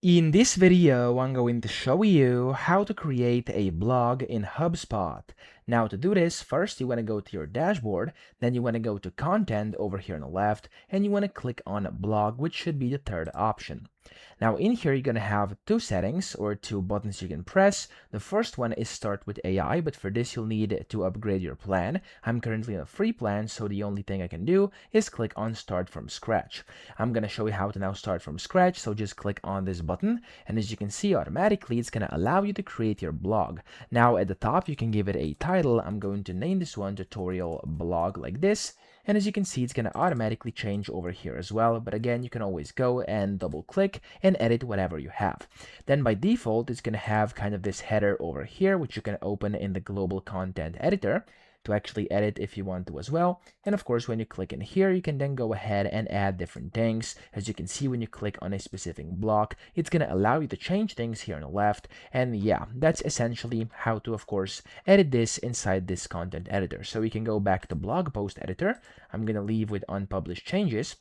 In this video, I'm going to show you how to create a blog in HubSpot. Now to do this, first you want to go to your dashboard, then you want to go to content over here on the left, and you want to click on blog, which should be the third option. Now in here, you're going to have two settings or two buttons you can press. The first one is start with AI, but for this you'll need to upgrade your plan. I'm currently on a free plan, so the only thing I can do is click on start from scratch. I'm going to show you how to now start from scratch, so just click on this button, and as you can see, automatically it's going to allow you to create your blog. Now at the top, you can give it a title. I'm going to name this one tutorial blog like this. And as you can see, it's going to automatically change over here as well. But again, you can always go and double click and edit whatever you have. Then by default, it's going to have kind of this header over here, which you can open in the global content editor to actually edit if you want to as well. And of course, when you click in here, you can then go ahead and add different things. As you can see, when you click on a specific block, it's going to allow you to change things here on the left. And yeah, that's essentially how to, of course, edit this inside this content editor. So we can go back to blog post editor. I'm going to leave with unpublished changes.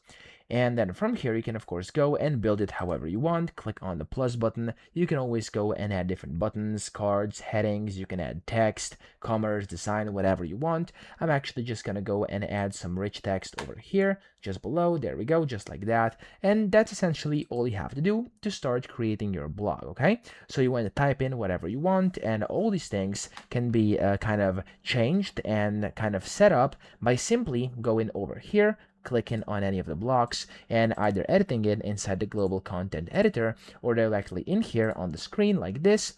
And then from here, you can of course go and build it however you want. Click on the plus button. You can always go and add different buttons, cards, headings. You can add text, commerce, design, whatever you want. I'm actually just going to go and add some rich text over here, just below. There we go, just like that. And that's essentially all you have to do to start creating your blog, okay? So you want to type in whatever you want, and all these things can be kind of changed and kind of set up by simply going over here, clicking on any of the blocks and either editing it inside the global content editor or directly in here on the screen like this,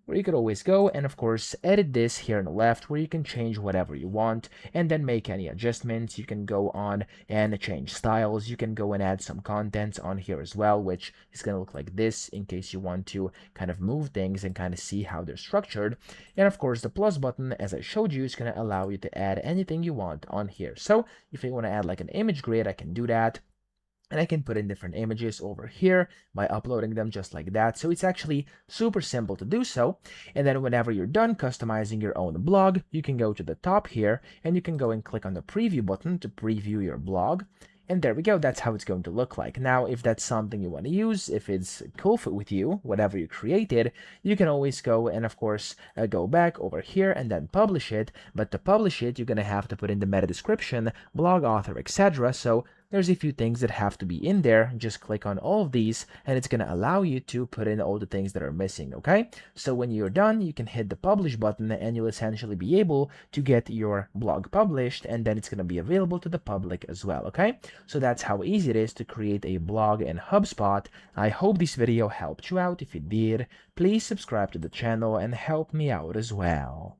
where you could always go and of course edit this here on the left, where you can change whatever you want and then make any adjustments. You can go on and change styles. You can go and add some contents on here as well, which is going to look like this in case you want to kind of move things and kind of see how they're structured. And of course the plus button, as I showed you, is going to allow you to add anything you want on here. So if you want to add like an image grid, I can do that. And I can put in different images over here by uploading them just like that. So it's actually super simple to do so. And then whenever you're done customizing your own blog, you can go to the top here and you can go and click on the preview button to preview your blog. And there we go, that's how it's going to look like. Now, if that's something you want to use, if it's cool with you, whatever you created, you can always go and, of course, go back over here and then publish it. But to publish it, you're going to have to put in the meta description, blog author, etc. So there's a few things that have to be in there. Just click on all of these and it's going to allow you to put in all the things that are missing, okay? So when you're done, you can hit the publish button and you'll essentially be able to get your blog published, and then it's going to be available to the public as well, okay? So that's how easy it is to create a blog in HubSpot. I hope this video helped you out. If it did, please subscribe to the channel and help me out as well.